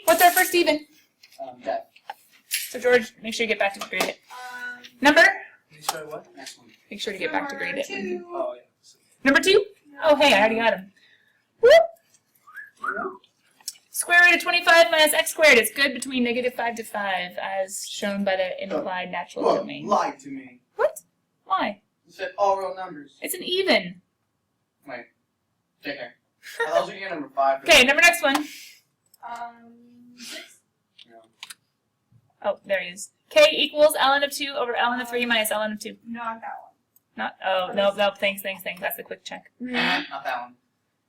What's our first even? Death. So George, make sure you get back to grade it. Number? Sorry, what? Next one. Make sure to get back to grade it. Oh, yeah. Number 2? Oh, hey, I already got him. Whoop! Square root of 25 minus x squared is good between -5 to 5, as shown by the implied natural domain. Lied to me. What? Why? You said all real numbers. It's an even. Wait. Take care. I was looking at number 5. Okay, number next one. 6. No. Oh, there he is. K equals ln of 2 over ln of 3 minus ln of 2. Not that one. Not, oh, no, thanks. That's the quick check. Not that one.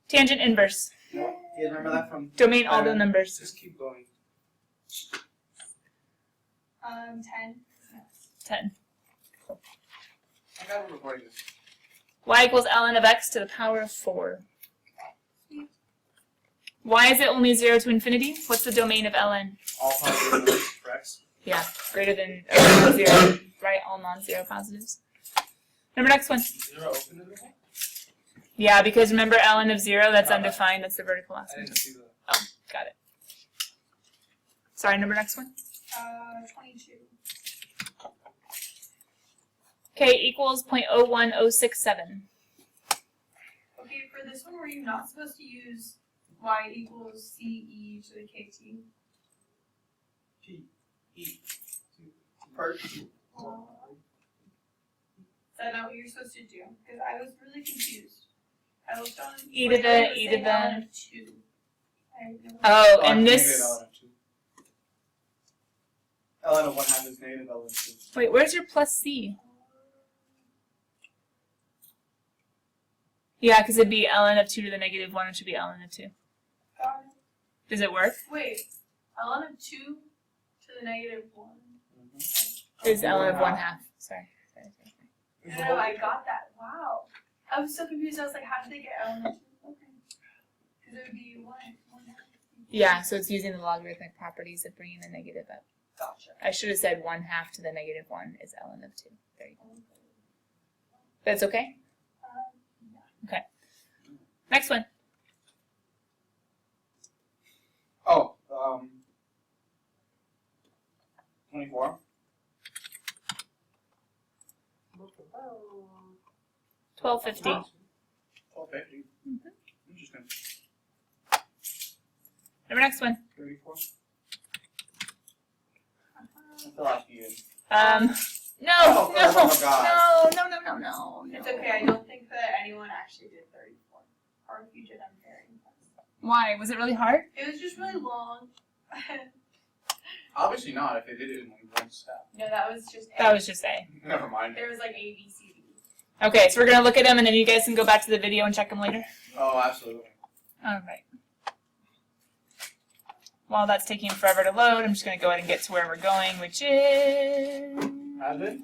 Tangent inverse. No. You guys remember that from? Domain all the numbers. Just keep going. 10. 10. I got it recording this. Y equals ln of x to the power of 4. Why is it only 0 to infinity? What's the domain of ln? All positive numbers for x. Yeah, greater than or 0, right? All non-zero positives. Number next one. 0 open in the middle? Yeah, because remember ln of 0, that's undefined, that's the vertical I asymptote. didn't see that. Oh, got it. Sorry, number next one. 22. K equals 0.01067. Okay, for this one, were you not supposed to use y equals CE to the KT? P. E. Part. Is that not what you're supposed to do? Because I was really confused. I looked on E to the- it was E to saying the- ln of 2. Oh, and negative this... ln of 2. ln of 1/2 is negative ln of 2. Wait, where's your plus C? Yeah, because it'd be ln of 2 to the -1, it should be ln of 2. Got it. Does it work? Wait, ln of 2 to the -1. Is ln of 1/2. Sorry. No, I got that. Wow. I was so confused. I was like, how did they get ln of 2? Okay. Because it would be 1/2. Yeah, so it's using the logarithmic properties of bringing the negative up. Gotcha. I should have said 1/2 to the -1 is ln of 2. There you go. That's okay? Okay. Next one. Oh, 24. 1250. 1250. Mhm. Interesting. Number next one. 34. I feel like you. No, Oh my God. no. It's okay. I don't think that anyone actually did 34. Or if you did, I'm very impressed. Why? Was it really hard? It was just really long. Obviously not, if they did it in like one step. No, that was just A. That was just A. Never mind. There was like A, B, C, D. Okay, so we're going to look at them and then you guys can go back to the video and check them later. Oh, absolutely. Alright. While that's taking forever to load, I'm just going to go ahead and get to where we're going, which is... Have it?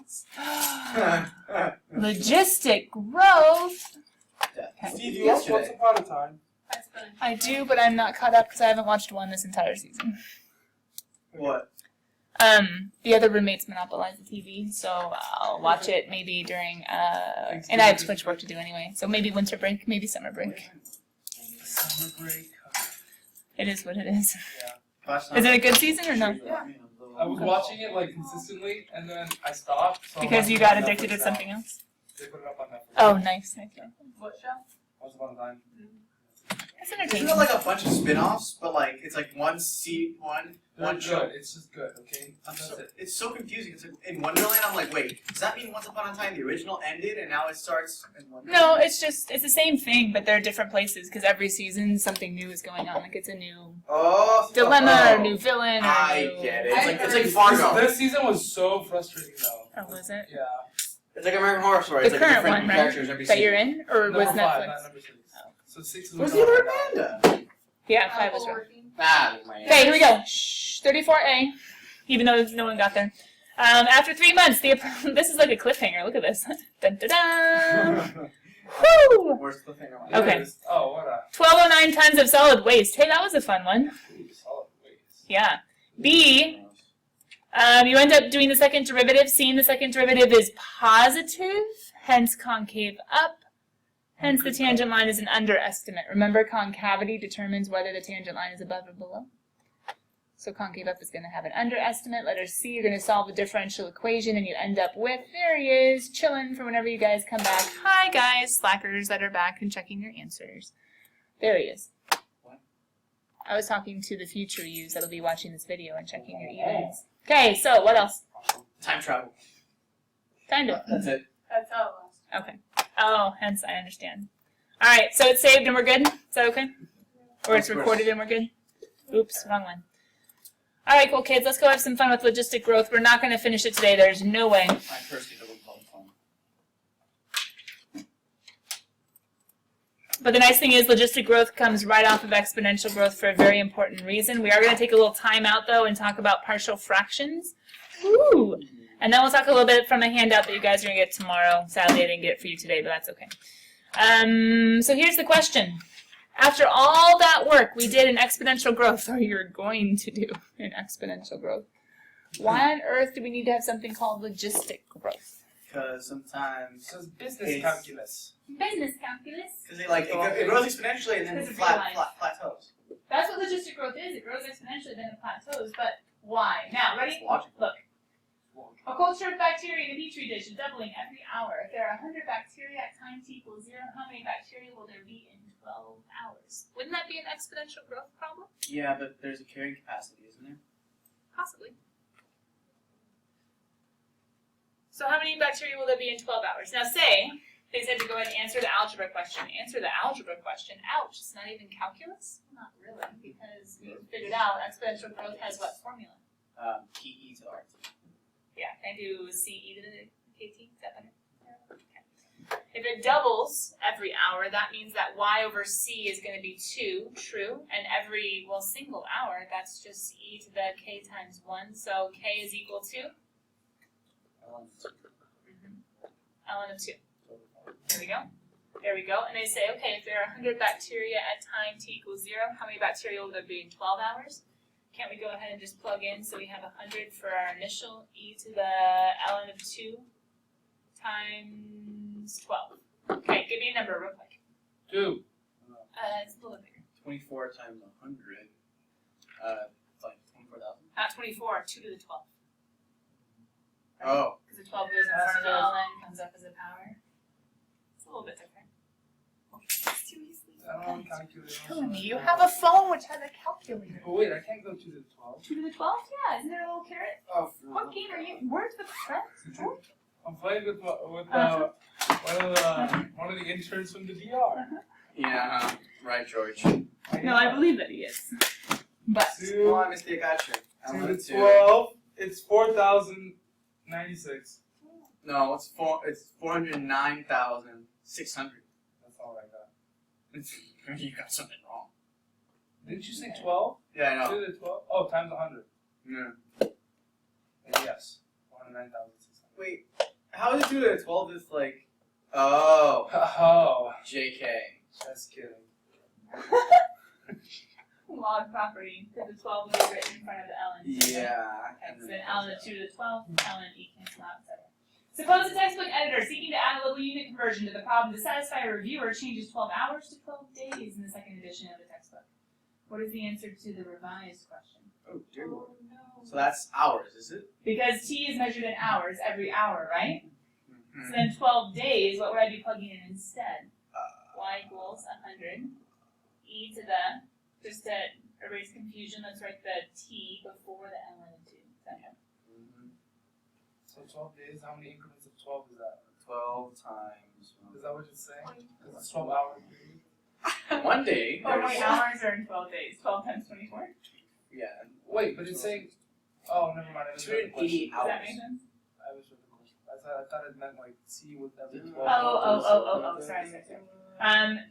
Logistic growth. Steve, you watched Once Upon a Time. That's funny. I do, but I'm not caught up because I haven't watched one this entire season. What? The other roommates monopolize the TV, so I'll watch it maybe during, and I have too much work to do anyway, so maybe winter break, maybe summer break. Summer break. It is what it is. Yeah. Is it a good season or no? Yeah. I was watching it like consistently, and then I stopped. So Because you got addicted to something else? They put it up on Netflix. Oh, nice. What show? Once upon a time. That's Isn't entertaining. it like a bunch of spin-offs, but like it's like one They're show? good. It's just good, okay? It's so confusing. It's like, in Wonderland, I'm like, wait, does that mean Once Upon a Time the original ended and now it starts in Wonderland? No, it's the same thing, but they're different places because every season something new is going on. Like it's a new dilemma or a new villain or I new... get it. It's like Fargo. This season was so frustrating, though. Oh, was it? Yeah. It's like American Horror Story. The It's like current different one, right? characters every That season. you're in? Or was Number 5, Netflix? not number 6. Oh. So 6 is Where's what's the on other right now. Amanda? Yeah, 5 was right. Working. Ah, man. Okay, here we go. Shh, 34A, even though no one got there. After 3 months, this is like a cliffhanger. Look at this. Dun, dun, dun. Woo! Where's the thing on? Okay. It is- Oh, what a 1209 tons of solid waste. Hey, that was a fun one. solid waste. Yeah. B, you end up doing the second derivative. Seeing the second derivative is positive, hence concave up. Hence the tangent line is an underestimate. Remember, concavity determines whether the tangent line is above or below. So concave up is going to have an underestimate. Letter C, you're going to solve the differential equation, and you end up with, there he is, chilling for whenever you guys come back. Hi, guys, slackers that are back and checking your answers. There he is. What? I was talking to the future yous that'll be watching this video and checking your evens. Okay, so what else? Time travel. Kind of. That's it. That's how it was. Okay. Oh, hence I understand. All right, so it's saved and we're good? Is that okay? Or it's Of course. recorded and we're good? Oops, wrong one. All right, cool kids, let's go have some fun with logistic growth. We're not going to finish it today. There's no way. My first get double phone. But the nice thing is logistic growth comes right off of exponential growth for a very important reason. We are going to take a little time out, though, and talk about partial fractions. Ooh. And then we'll talk a little bit from a handout that you guys are going to get tomorrow. Sadly, I didn't get it for you today, but that's okay. So here's the question. After all that work we did in exponential growth, or you're going to do in exponential growth, why on earth do we need to have something called logistic growth? Because sometimes So it's business It's- calculus. Business calculus. because it grows exponentially and then Because of flat real plateaus. That's what logistic growth is. It grows exponentially, then it plateaus. But why? Now, ready? It's logical. Look. A culture of bacteria in a petri dish is doubling every hour. If there are 100 bacteria at time t equals 0, how many bacteria will there be in 12 hours? Wouldn't that be an exponential growth problem? Yeah, but there's a carrying capacity, isn't there? Possibly. So how many bacteria will there be in 12 hours? Now say, they said to go ahead and answer the algebra question. Answer the algebra question. Ouch, it's not even calculus? Not really, because we figured out exponential growth has what formula? PE to RT. Yeah, can I do CE to the KT? Is that better? Okay. If it doubles every hour, that means that y over c is going to be 2, true. And every, well, single hour, that's just e to the k times 1. So k is equal to ln of 2. There we go. There we go. And they say, okay, if there are 100 bacteria at time t equals 0, how many bacteria will there be in 12 hours? Can't we go ahead and just plug in so we have 100 for our initial e to the ln of 2 times 12? Okay, give me a number real quick. 2. It's a little bit bigger. 24 times 100. Like 24,000. Not 24, 2 to the 12. Oh. Because the 12 goes in front of the ln, comes up as a power. It's a little bit different. Seriously? I don't want to calculate. Killing me. You have a phone which has a calculator. Oh wait, I can't go 2 to the 12. 2 to the 12? Yeah, isn't there a little carrot? Oh, What game are you? Where's the friends? I'm playing with one of the interns from the DR. Yeah, right, George. No, I believe that he is. But Oh, I missed the gotcha. 2 to 12. It's 4,096. No, it's 409,600. That's all I got. You got something wrong. Didn't you say 12? Yeah, I 2 know. to the 12? Oh, times 100. Yeah. And yes, 409,600. Wait, how is it 2 to the 12 is like... Oh, Oh, JK. just kidding. log property, because the 12 will be written in front of the ln. Yeah. Okay, so then ln of 2 to the 12, ln e cancel out, etc. Suppose a textbook editor seeking to add a little unit conversion to the problem to satisfy a reviewer changes 12 hours to 12 days in the second edition of the textbook. What is the answer to the revised question? Oh, dear Lord. no. So that's hours, is it? Because t is measured in hours every hour, right? Mm-hmm. So then 12 days, what would I be plugging in instead? Y equals 100. E to the, just to erase confusion, let's write the t before the ln of 2. Is that good? So 12 days, how many increments of 12 is that? 12 times... Is that what it's saying? Because it's 12 hours. One day, How many there's... hours are in 12 days? 12 times 24? Yeah. Wait, but it's saying. Oh, never mind. I misread the question. 280 Does that hours. make sense? I misread the question. I thought it meant like C with every 12 Oh, hours. sorry.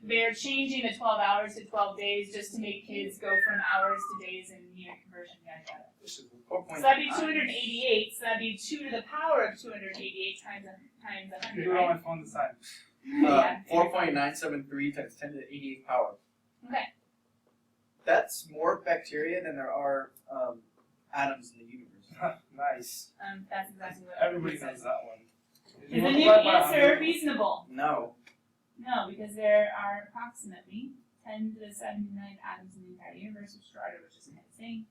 They're changing the 12 hours to 12 days just to make kids go from hours to days in unit conversion. Yada yada. This is 4.9. So that'd be 288. So that'd be 2 to the power of 288 times 100, do it on right? my phone this time. Yeah. 4.973 times 10 to the 88th power. Okay. That's more bacteria than there are atoms in the universe. Nice. That's exactly what Everybody it knows says. that one. Is the new answer reasonable? No. No, because there are approximately 10 to the 79th atoms in the entire universe, which started with just kind of thing.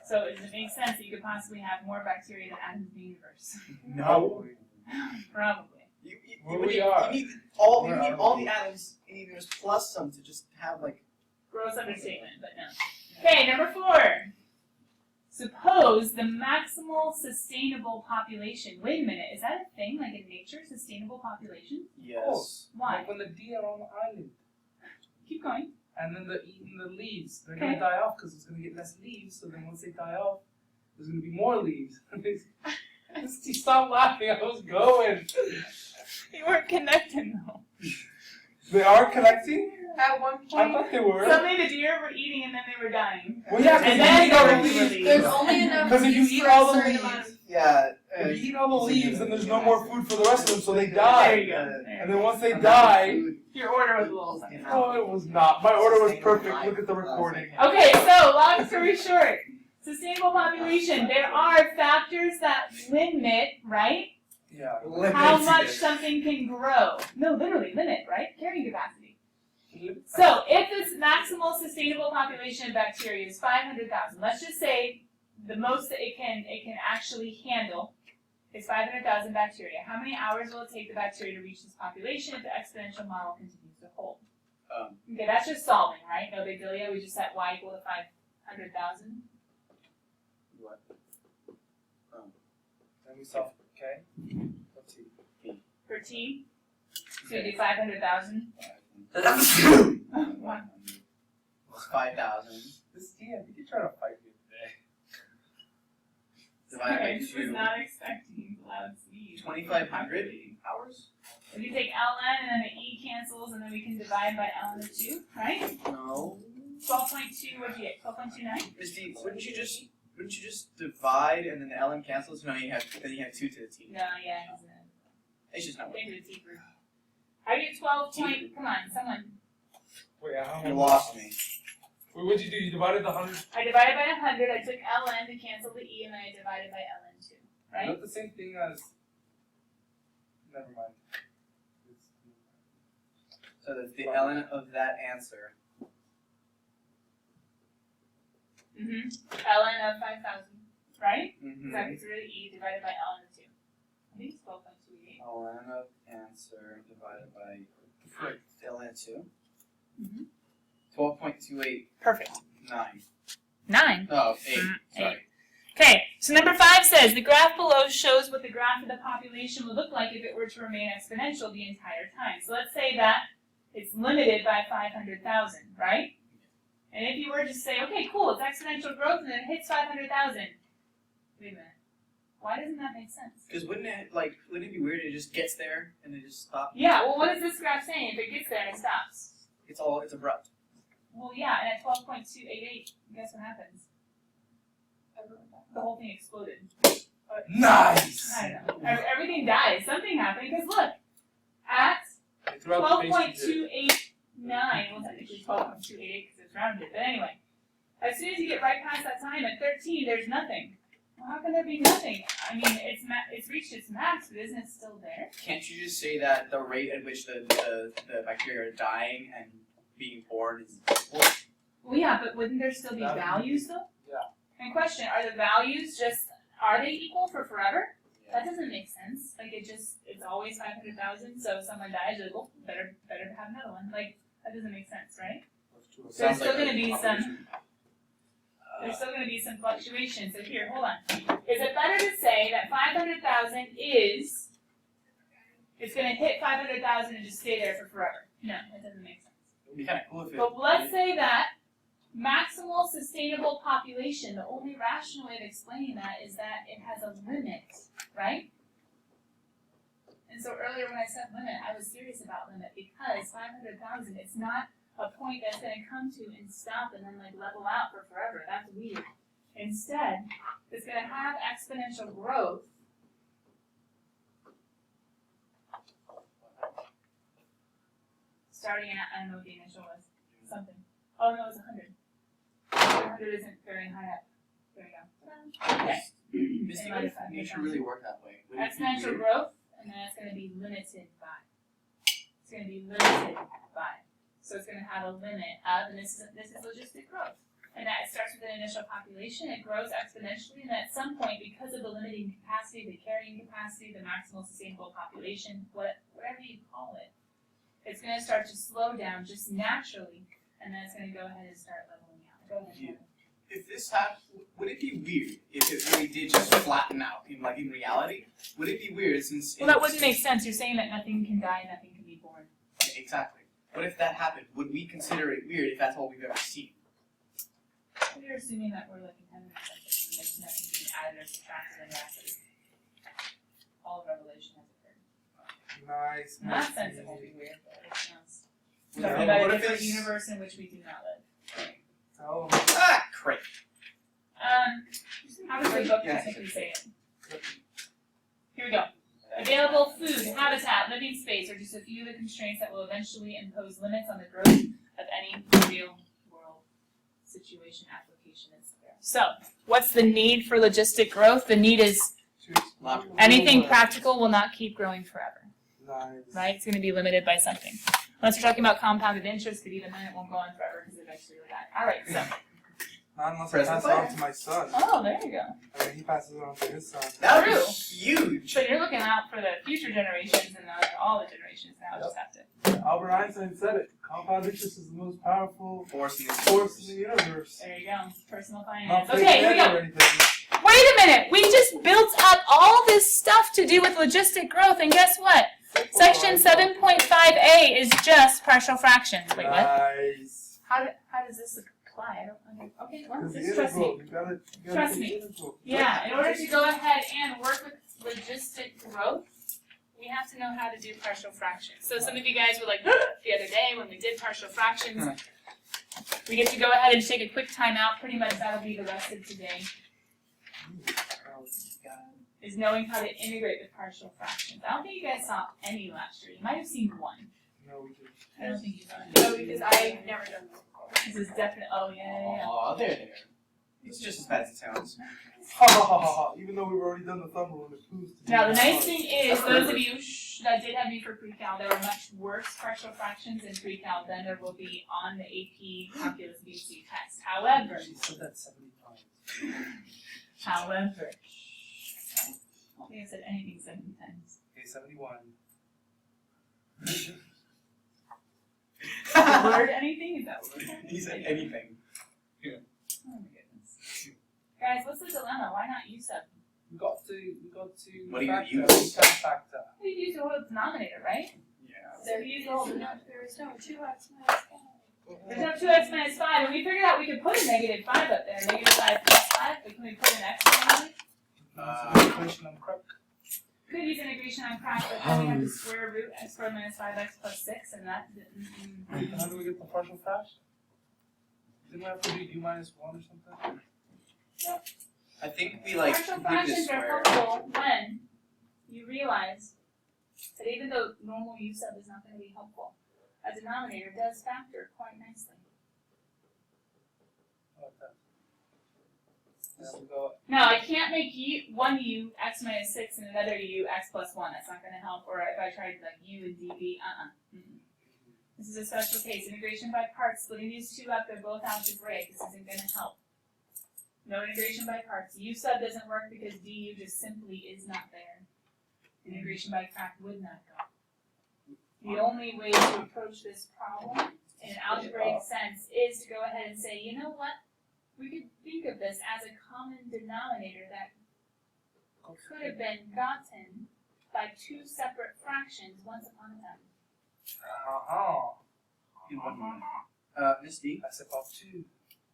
So does it make sense that you could possibly have more bacteria than atoms in the universe? No. Probably. Where we are. You need all Where are the we? atoms in the universe plus some to just have like. Gross understatement, but no. Okay, number 4. Suppose the maximal sustainable population. Wait a minute, is that a thing, like in nature, sustainable population? Yes. Why? Like when the deer are on the island, Keep going. and then they're eating the leaves. They're Okay. gonna die off because it's gonna get less leaves. So then once they die off, there's gonna be more leaves. Stop laughing. I was going. You weren't connecting though. They are collecting. At one I point, thought they were. Suddenly the deer were eating and then they were dying. Well, yeah, And because then you eat all the there were leaves. leaves. there's only enough Because if you leaves eat for all a the certain leaves- amount of. Yeah. If you eat all the leaves, then there's no more food for the rest of them, so they There die. you go. And then once they die, Your order was a little funny. oh, it was not. My order was perfect. Look at the recording. Okay, so long story short, sustainable population. There are factors that limit, right? Yeah. How much something can grow. No, literally limit, right? Carrying capacity. So if this maximal sustainable population of bacteria is 500,000, let's just say the most that it can actually handle is 500,000 bacteria. How many hours will it take the bacteria to reach this population if the exponential model continues to hold? Okay, that's just solving, right? No big deal. Yeah, we just set y equal to 500,000. What? Then we solve. Okay. Let's see. For t. So you do 500,000. One. It's 5,000 This I think you're trying to fight me today. divided Sorry, by I was 2. not expecting loud sneeze. 2,500 hours? If you take ln and then the e cancels and then we can divide by ln of 2, right? No. 12.2, what'd you get? 12.29? Misty, wouldn't you just divide and then the ln cancels? No, then you have 2 to the t. No, yeah, he's It's just not a working. big T for. How do you 12 point? Come on, someone. Wait, how You lost me. Wait, what'd you do? You divided the 100? I divided by 100, I took ln to cancel the e, and then I divided by ln 2, right? Not the same thing as. Never mind. So that's the ln of that answer. Mm-hmm. ln of 5,000, right? Mm-hmm. That gets rid of e divided by ln of 2. I think it's 12.28. ln of answer divided by ln 2. Mhm. 12.28. Perfect. 9. 9. Oh, 8. Sorry. Okay, so number 5 says, the graph below shows what the graph of the population would look like if it were to remain exponential the entire time. So let's say that it's limited by 500,000, right? And if you were to say, okay, cool, it's exponential growth and it hits 500,000. Wait a minute. Why doesn't that make sense? Because wouldn't it be weird if it just gets there and then just stops? Yeah, well, what is this graph saying? If it gets there and it stops. It's abrupt. Well, yeah, and at 12.288, guess what happens? The whole thing exploded. Nice! I don't know. Everything dies. Something happened, because look, at Throughout the face you did. 12.289, well, technically 12.288 because it's rounded, but anyway, as soon as you get right past that time at 13, there's nothing. Well, how can there be nothing? I mean, it's reached its max, but isn't it still there? Can't you just say that the rate at which the bacteria are dying and being born is equal? Well, yeah, but wouldn't there still be values, though? Yeah. And question, are the values are they equal for forever? That doesn't make sense. Like, it's always 500,000, so if someone dies, you're like, well, better have another one. Like, that doesn't make sense, right? There's Sounds still like gonna a be population. There's still going to be some fluctuation. So here, hold on. Is it better to say that 500,000 it's going to hit 500,000 and just stay there for forever? No, that doesn't make sense. It would be kind of cool if it. But let's say that maximal sustainable population, the only rational way of explaining that is that it has a limit, right? And so earlier when I said limit, I was serious about limit because 500,000, it's not a point that's going to come to and stop and then like level out for forever. That's weird. Instead, it's going to have exponential growth. Starting at, I don't know what the initial was. Something. Oh no, it was 100. 100 isn't very high up. There we go. Okay. Misty, what if nature really worked that way? Would it be Exponential weird? growth, and then it's going to be limited by. It's going to be limited by. So it's going to have a limit of, and this is logistic growth. and that it starts with an initial population, it grows exponentially, and at some point, because of the limiting capacity, the carrying capacity, the maximal sustainable population, whatever you call it, it's going to start to slow down just naturally, and then it's going to go ahead and start leveling out. Go ahead. Yeah. If this happened, would it be weird if it really did just flatten out in reality? Would it be weird since? Well, that wouldn't make sense. You're saying that nothing can die, nothing can be born. Exactly. But if that happened, would we consider it weird if that's all we've ever seen? We're assuming that we're looking at something and there's nothing being added or subtracted in rapid. All of revelation has occurred. Nice. In that sense, it won't be weird, but everything else. We're Yeah. talking about What a if different it's- universe in which we do not live. Oh. Ah, great. How does the book Yes. technically say it? Here we go. Available food, habitat, living space are just a few of the constraints that will eventually impose limits on the growth of any real world situation application. So, what's the need for logistic growth? The need is anything practical will not keep growing forever, Nice. right? It's going to be limited by something. Unless we're talking about compounded interest, but even then it won't go on forever because eventually it'll die. All right, so. Not unless I Present pass it fire. on to my son. Oh, there you go. I mean, he passes it on to his son. That would True. be huge. So you're looking out for the future generations and not all the generations now. Just have to. Albert Einstein said it. Compound interest is the most powerful Force in this force in the universe. There you go. Personal Not finance. fake Okay, here we debt go. or anything. Wait a minute. We just built up all this stuff to do with logistic growth, and guess what? Section 7.5a is just partial fractions. Wait, what? Nice. How does this apply? I don't understand. Okay, well, Because the just trust me. integral, you gotta Trust take me. the integral. Yeah, in order to go ahead and work with logistic growth, we have to know how to do partial fractions. So some of you guys were like, the other day when we did partial fractions, we get to go ahead and take a quick time out. Pretty much that'll be the rest of today, is knowing how to integrate with partial fractions. I don't think you guys saw any last year. You might have seen one. No, we didn't. I don't think you saw any. No, because I've never done this before. This is definitely, oh yeah. Oh, there. It's just as bad as it sounds. Ha ha ha ha ha. Even though we've already done the thumb rule and it proves to be Now the nice hard. thing is, those of you that did have me for pre-cal, there were much worse partial fractions in pre-cal than there will be on the AP Calculus BC test. However, She said that 70 times. I don't think I said anything 70 times. Okay, 71. The word anything? Is that what we're saying? He said anything. Oh my goodness. Guys, what's the dilemma? Why not use sub? We got to What do you factor. use? We can factor. We use the whole denominator, right? Yeah. So we use the whole denominator. There is no 2x minus 5. There's no 2x minus 5, and we figured out we could put a negative 5 up there. Negative 5 plus 5, but can we put an x on it? Equation on crook. Could use integration on crack, but then we have the square root x squared minus 5x plus 6, and that didn't. How do we get the partial fraction? Didn't we have to do u minus 1 or something? I think we like Partial complete this fractions are square. helpful when you realize that even though normal u sub is not going to be helpful, a denominator does factor quite nicely. I like that. There we go. Now, I can't make one u x minus 6 and another u x plus 1. That's not going to help. Or if I tried like u and dv, Mm-mm. This is a special case. Integration by parts, splitting these two up, they're both algebraic. This isn't going to help. No integration by parts. U sub doesn't work because du just simply is not there. Integration by crack would not go. The only way to approach this problem in an algebraic sense is to go ahead and say, you know what? We could think of this as a common denominator that could have been gotten by two separate fractions once upon a time. In one moment. Miss D, I said about 2.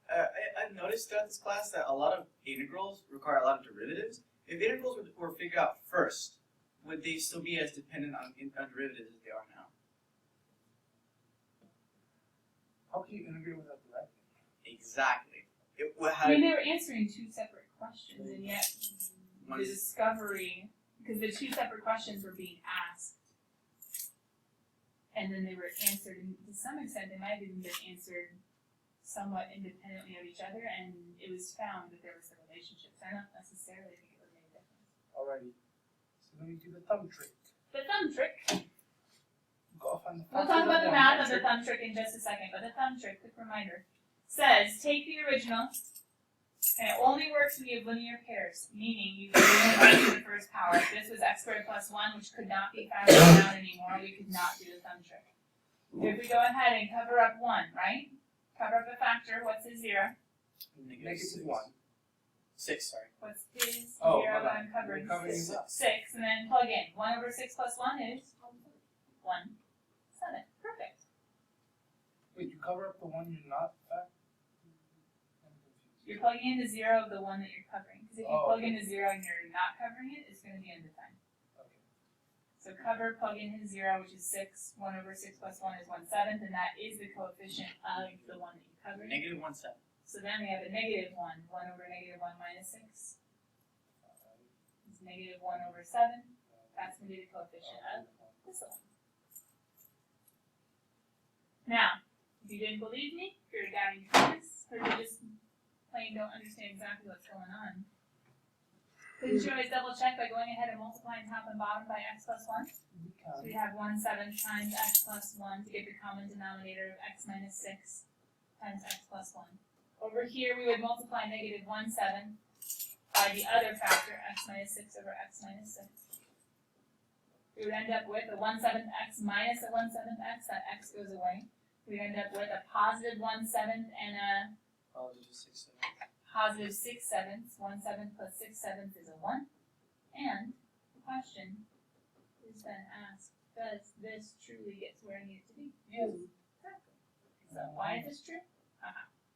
I've noticed throughout this class that a lot of integrals require a lot of derivatives. If integrals were figured out first, would they still be as dependent on derivatives as they are now? How can you integrate without directing? Exactly. I mean, they were answering two separate questions, and yet One the is- discovery, because the two separate questions were being asked, and then they were answered, and to some extent, they might have even been answered somewhat independently of each other, and it was found that there was a relationship. So I don't necessarily think it would make a difference. Alrighty. So then we do the thumb trick. The thumb trick. We've got to find the We'll factors talk about of the one math of the trick. thumb trick in just a second, but the thumb trick, quick reminder. says take the original, and it only works when you have linear pairs, meaning you can only do the first power. If this was x squared plus 1, which could not be factored down anymore, we could not do the thumb trick. If we go ahead and cover up 1, right? Cover up a factor, what's his 0? Negative 1. 6, sorry. What's his 0 Oh, that hold on. I'm covering? You're covering 6, it up. 6, and then plug in. 1 over 6 plus 1 is 1, 7. Perfect. Wait, you cover up the one you're not back? You're plugging in the 0 of the one that you're covering. Because if you Oh, plug okay. in the 0 and you're not covering it, it's going to be undefined. Okay. So cover, plug in his 0, which is 6. 1 over 6 plus 1 is 1/7, and that is the coefficient of the one that you covered. Negative 1, 7. So then we have a negative 1. 1 over negative 1 minus 6 is negative 1 over 7. That's going to be the coefficient of this one. Now, if you didn't believe me, if you're doubting Thomas, or you just plain don't understand exactly what's going on, couldn't you always double check by going ahead and multiplying top and bottom by x plus 1? So we have 1/7 times x plus 1 to get the common denominator of x minus 6 times x plus 1. Over here, we would multiply negative 1/7 by the other factor, x minus 6 over x minus 6. We would end up with a 1/7 x minus a 1/7 x, that x goes away. We'd end up with a positive 1/7 and a Positive 6, 7. positive 6/7. 1/7 plus 6/7 is a 1. And the question is then asked, does this truly get to where I need it to be? Yes. Exactly. So why is this true?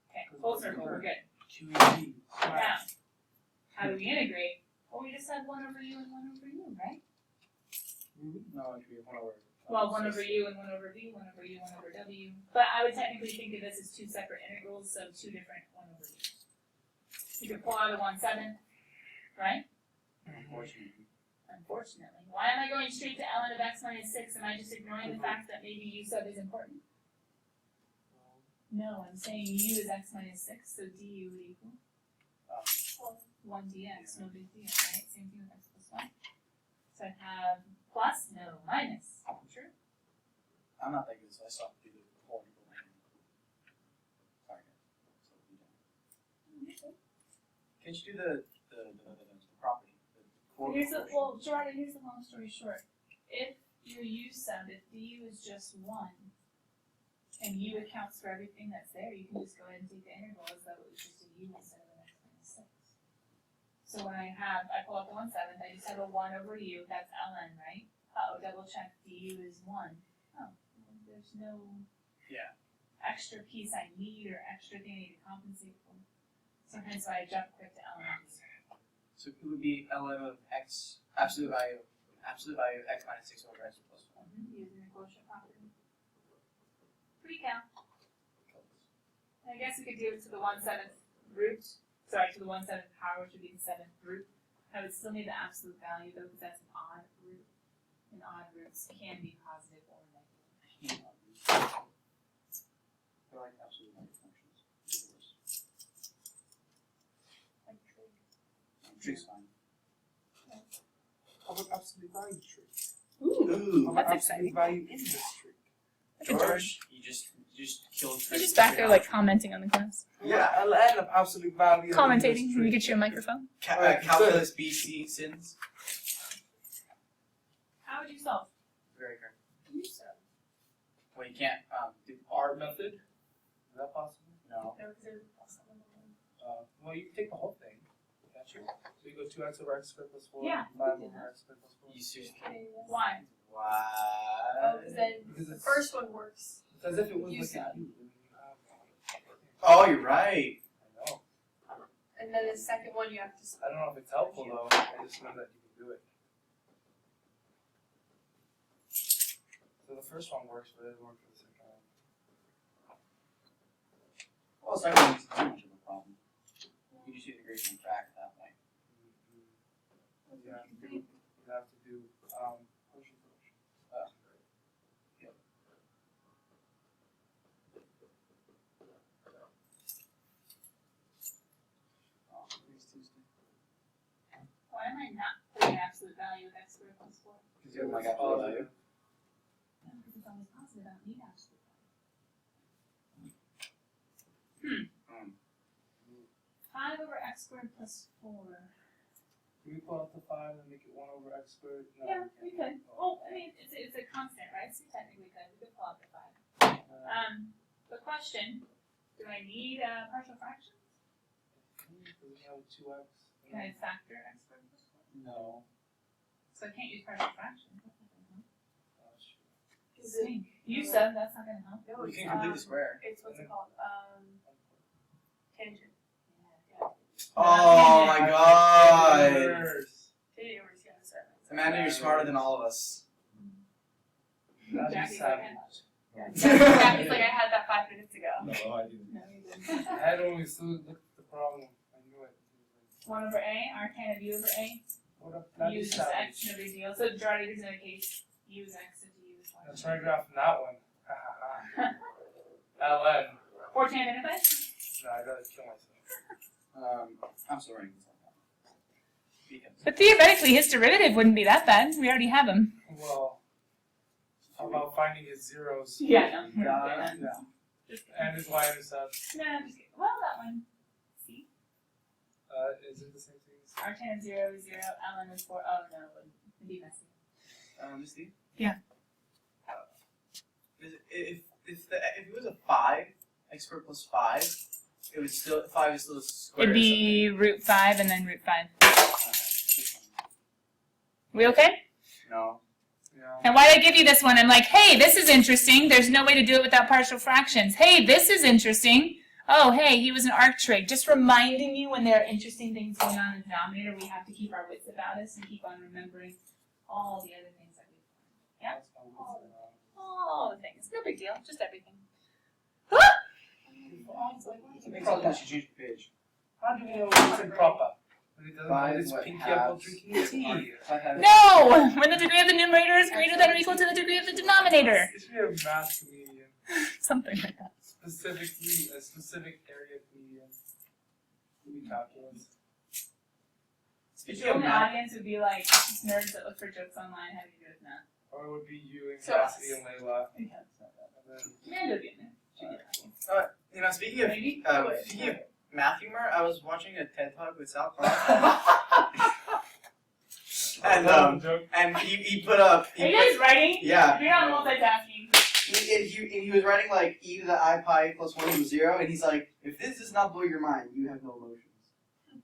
Okay, full circle, we're good. QED. Now, how do we integrate? Well, we just had 1 over u and 1 over u, right? No, it should be 1 over. Well, 1 over u and 1 over v, 1 over u, 1 over w. But I would technically think of this as 2 separate integrals, so 2 different 1 over u's. You could pull out a 1/7, right? Unfortunately. Unfortunately. Why am I going straight to ln of x minus 6? Am I just ignoring the fact that maybe u sub is important? No, I'm saying u is x minus 6, so du would equal 1 dx, no big deal, right? Same thing with x plus 1. So I have plus, no, minus. True? I'm not that good, so I still have to do the whole equal line. Sorry, guys. So we don't. Can't you do the property? Here's the, well, Gerardo, here's the long story short. If your u sub, if du is just 1, and u accounts for everything that's there, you can just go ahead and take the integral as though it was just a u instead of an x minus 6. So when I pull out the 1/7, I just have a 1 over u, that's ln, right? Double check, du is 1. Oh, well, there's no extra piece I need or extra thing I need to compensate for. So hence why I jump quick to ln. So it would be ln of x, absolute value of x minus 6 over x plus 1. Using the quotient property. Free count. And I guess we could do it to the 1/7 root. Sorry, to the 1/7 power, which would be the 7th root. I would still need the absolute value though, because that's an odd root. And odd roots can be positive or negative. I like absolute value functions. Like trig. Trig's fine. How about absolute value trick? Ooh, How about that's absolute exciting. value in this trick? George, you just killed You're just back there like commenting on the class. Yeah. LN of absolute value. Commentating. Can we get you a microphone? Calculus BC sins. How would you solve? Very correct. You sub. Well, you can't do R method? Is that possible? No. No, because there's plus on the line. Well, you can take the whole thing. Can't you? So you go 2x over x squared plus 4. Yeah, 5 we can do over x squared plus 4. You seriously Okay, yes. Why? Why? Oh, because then Because the it's first one works. It's as if it was You like sub. a cube. You have. Oh, you're right. I know. And then the second one you have to I don't know if it's helpful though. I just know that you can do it. So the first one works, but it doesn't work for the second one. Well, it's not really too much of a problem. You just use the gradient and track at that point. You have to do quotient function. Yep. Oh, today's Tuesday. Why am I not putting absolute value of x squared plus 4? Because you have like absolute value. No, because it's always positive. I don't need absolute value. 5 over x squared plus 4. Can we pull out the 5 and make it 1 over x squared? No. Yeah, we could. Well, I mean, it's a constant, right? So technically we could pull out the 5. The question, do I need partial fractions? Does it have 2x? Can I factor x squared plus 4? No. So I can't use partial fractions. That's not gonna help. Is it? You said that's not gonna help. No, You it's, can complete the square. It's what's it called? Tangent. Oh my god! Tangent over yes. Amanda, you're smarter than all of us. That'd be Jackie's savage. Jackie's like, I had that 5 minutes ago. No, I didn't. No, you didn't. I had only still looked at the problem. I knew it. 1 over a, arctan of u over a. What up? That'd U be is just savage. x, no big deal. So Jordy, there's no case. U is x and u is y. Let's try graphing that one. Ha ha ha. LN. Or tan anyway? No, I gotta kill myself. I'm still writing this one down. Because But theoretically, his derivative wouldn't be that bad. We already have him. Well, how about finding his zeros Yeah, no. Yeah. Just kidding. and his y-intercepts? No, I'm just kidding. Well, that one. See? Is it the same thing? Artan of 0 is 0, ln is 4. Oh, no, it wouldn't. It'd be messy. Steve? Yeah. If it was a 5, x squared plus 5, it would still 5 is still a square. It'd be root 5 and then root 5. We okay? No. Yeah. And why did I give you this one? I'm like, hey, this is interesting. There's no way to do it without partial fractions. Hey, this is interesting. Oh, hey, he was an arc trig. Just reminding you when there are interesting things going on in the denominator, we have to keep our wits about us and keep on remembering all the other things that we've learned. Yeah? All the things. No big deal. Just everything. Makes sense once you change the page. How do we know it's improper? When it doesn't Five hold his what pinky up while halves drinking tea. No! When the degree of the numerator is greater than or equal to the degree of the denominator. It should be a math comedian. Something like that. Specifically, a specific area comedian. Could be calculus. Speaking The of only math, audience would be like nerds that look for jokes online. How do you do with that? Or it would be you and So Cassidy us. and Layla. Yeah. And then, Amanda would be in there. She'd be happy. you know, speaking of Maybe? math humor, I was watching a TED Talk with Sal Clark, and he put up. Are you guys writing? Yeah. You're not multitasking. He was writing like e to the I pi plus 1 equals 0, and he's like, if this does not blow your mind, you have no emotions. And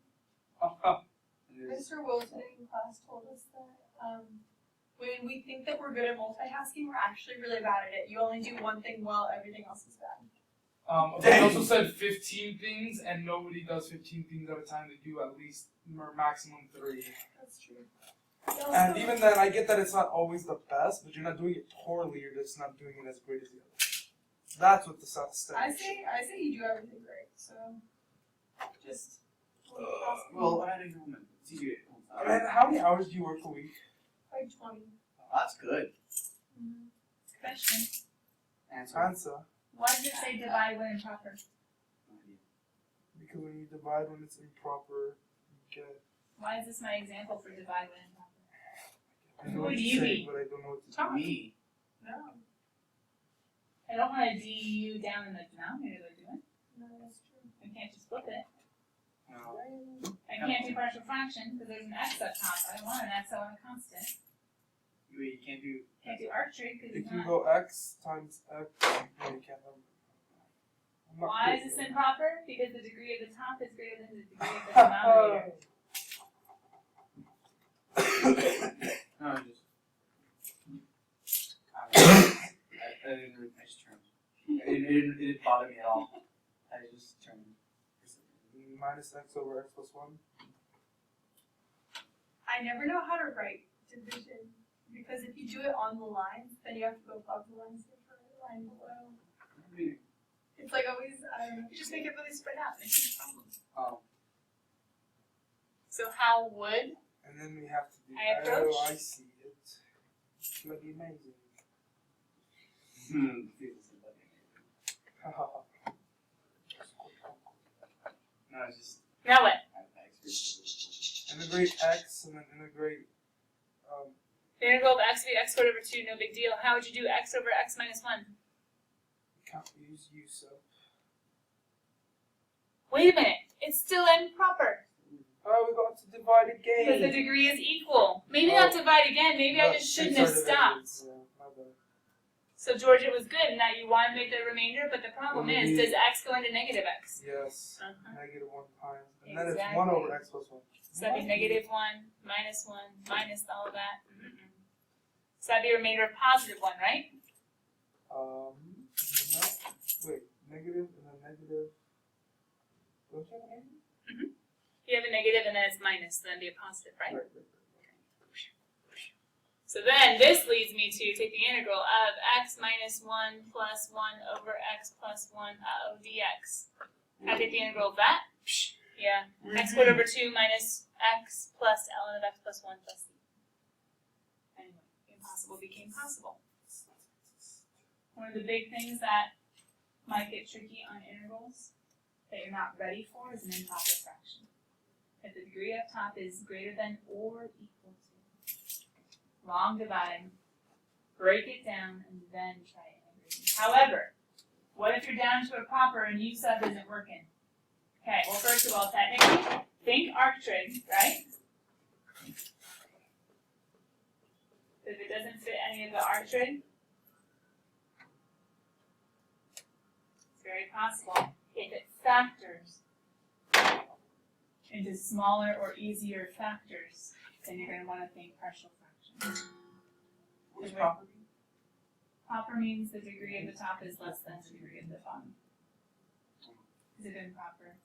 it was- Mr. Wilson in class told us that when we think that we're good at multitasking, we're actually really bad at it. You only do one thing well, everything else is bad. But he also said 15 things, and nobody does 15 things at a time. They do at least maximum 3. That's true. And even then, I get that it's not always the best, but you're not doing it poorly, you're just not doing it as great as the others. That's what the South I say you do everything great. So just well, I had a moment. It's easy to I mean, how many hours do you work a week? like 20. That's good. Question. Answer. Answer. Why does it say divide when improper? Because when you divide when it's improper, you get. Why is this my example for divide when improper? I know Who what do to you say, be? but I don't know what to do. Talk. Me. No, I don't want to du down in the denominator, though, do I? no, that's true. I can't just flip it. No. I can't do partial fraction because there's an x up top. I don't want an x, I want a constant. You can't do. Can't do arc trig because If it's you not. go x times x, no, you can't have. I'm not Why good is this at it. improper? Because the degree of the top is greater than the degree of the denominator. No, I just. I didn't read nice terms. It didn't bother me at all. I just turned. Minus x over x plus 1. I never know how to write division because if you do it on the line, then you have to go above the line, skip for the line below. It's like always, I don't know. You just make it really spread out. It's a problem. Oh. So how would? And then we have to do. I approach. Oh, I see it. It's gonna be amazing. No, it's just. Now what? Integrate x and then integrate. The integral of x would be x squared over 2, no big deal. How would you do x over x minus 1? Can't use u, so. Wait a minute, it's still improper. Oh, we got to divide Because the again. degree is equal. Maybe not divide again, maybe I just shouldn't have stopped. Yeah, my bad. So George, it was good in that you want to make the remainder, but the problem is, Maybe- does x go into negative x? Yes. Uh-huh. Negative 1 times. And then it's 1 Exactly. over x plus 1. So that'd be negative 1, minus all of that. So that'd be a remainder of positive 1, right? No. Wait, negative and then negative. Don't you have a negative? You have a negative and then it's minus, so then it'd be a positive, right? Right. So then this leads me to take the integral of x minus 1 plus 1 over x plus 1 dx. I take the integral of that. Yeah. X squared over 2 minus x plus ln of x plus 1 plus c. Anyway, impossible became possible. One of the big things that might get tricky on integrals that you're not ready for is an improper fraction. If the degree up top is greater than or equal to, long divide, break it down, and then try integrating. However, what if you're down to a proper and u sub isn't working? Okay, well first of all, technically, think arc trig, right? If it doesn't fit any of the arc trig, it's very possible. If it factors into smaller or easier factors, then you're going to want to think partial fractions. What's proper? Proper means the degree of the top is less than the degree of the bottom. Is it improper?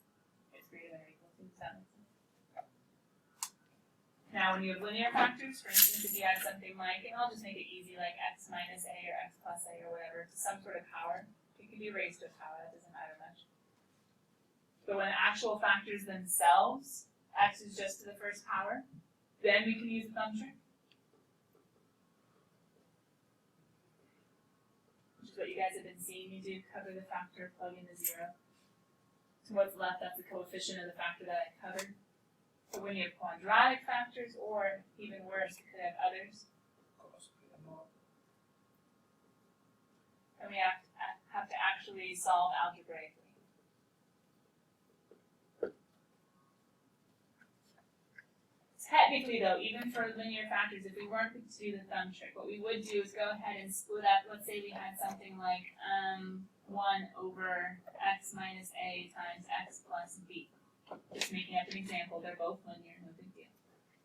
It's greater than or equal to 7. Now, when you have linear factors, for instance, if you have something like, and I'll just make it easy, like x minus a or x plus a or whatever, to some sort of power, it can be raised to a power, that doesn't matter much. But when actual factors themselves, x is just to the first power, then we can use the thumb trick. Which is what you guys have been seeing me do, cover the factor, plug in the 0. So what's left, that's the coefficient of the factor that I covered. So when you have quadratic factors, or even worse, you could have others, and we have to actually solve algebraically. Technically though, even for linear factors, if we weren't to do the thumb trick, what we would do is go ahead and split up, let's say we had something like 1 over x minus a times x plus b. Just making up an example, they're both linear, no big deal.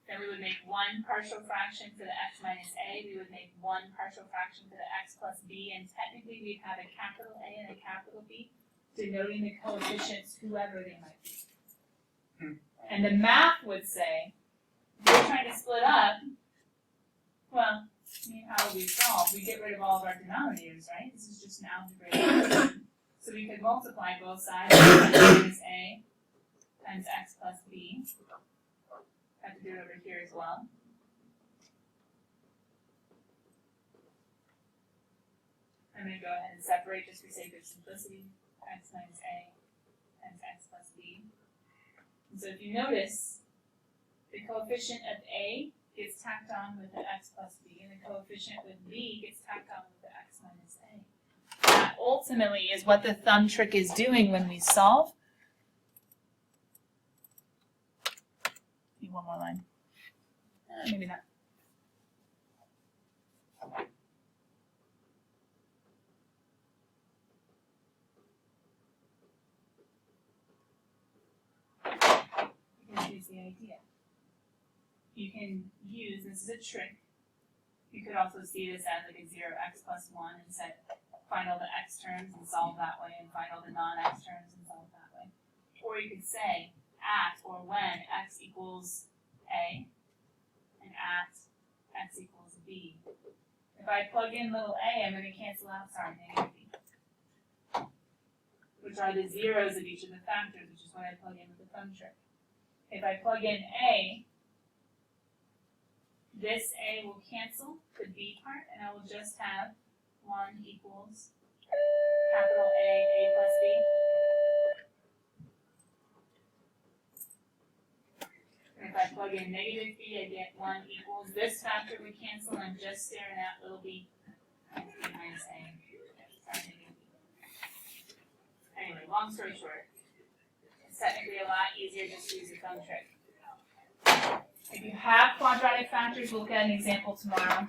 Then we would make one partial fraction for the x minus a, we would make one partial fraction for the x plus b, and technically we'd have a capital A and a capital B, denoting the coefficients, whoever they might be. And the math would say, we're trying to split up, well, I mean, how do we solve? We get rid of all of our denominators, right? This is just an algebraic equation. So we could multiply both sides, x minus a times x plus b. I have to do it over here as well. I'm going to go ahead and separate just for sake of simplicity, x minus a times x plus b. And so if you notice, the coefficient of a gets tacked on with the x plus b, and the coefficient with b gets tacked on with the x minus a. That ultimately is what the thumb trick is doing when we solve. Need one more line. Maybe not. Here's the idea. You can use, this is a trick, you could also see this as like a 0x plus 1 and find all the x terms and solve that way, and find all the non-x terms and solve that way. Or you could say at or when x equals a and at x equals b. If I plug in little a, I'm going to cancel out, sorry, negative b, which are the zeros of each of the factors, which is what I plug in with the thumb trick. If I plug in a, this a will cancel the b part, and I will just have 1 equals capital A plus b. And if I plug in negative b, I get 1 equals, this factor would cancel, and I'm just staring at little b minus a. Sorry, negative b. Anyway, long story short, it's technically a lot easier just to use a thumb trick. If you have quadratic factors, we'll look at an example tomorrow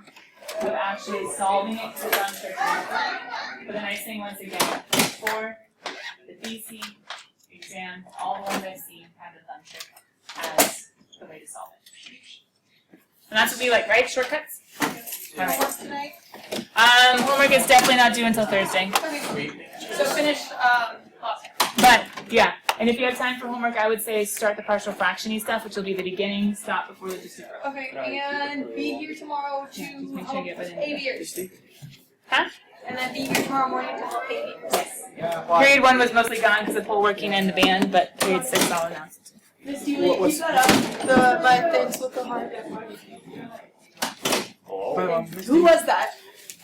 of actually solving it with a thumb trick. But the nice thing, once again, for the BC exam, all the ones I see have the thumb trick as the way to solve it. And that's what we like, right? Shortcuts? All right. Homework tonight? Homework is definitely not due until Thursday. Okay. So finish class. But, yeah, and if you have time for homework, I would say start the partial fraction-y stuff, which will be the beginning, stop before the district growth. Okay, and be here tomorrow to Just make sure you get help what in there. aviators. Huh? And then be here tomorrow morning to help aviators. Yes. Period 1 was mostly gone because of poll working and the band, but period 6 I'll announce it. Miss Julie, you got up my things with the heart. Who was that?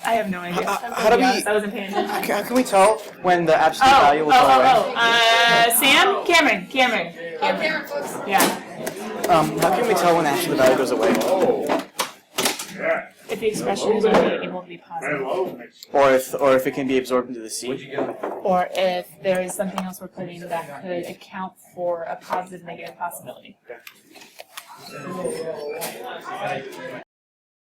I have no idea. How do we- I wasn't paying attention. How can we tell when the absolute value will go away? Sam? Cameron. Oh, Cameron, folks. Yeah. How can we tell when the absolute value goes away? If the expression is only able to be positive. Or if it can be absorbed into the C? Or if there is something else we're putting that could account for a positive negative possibility.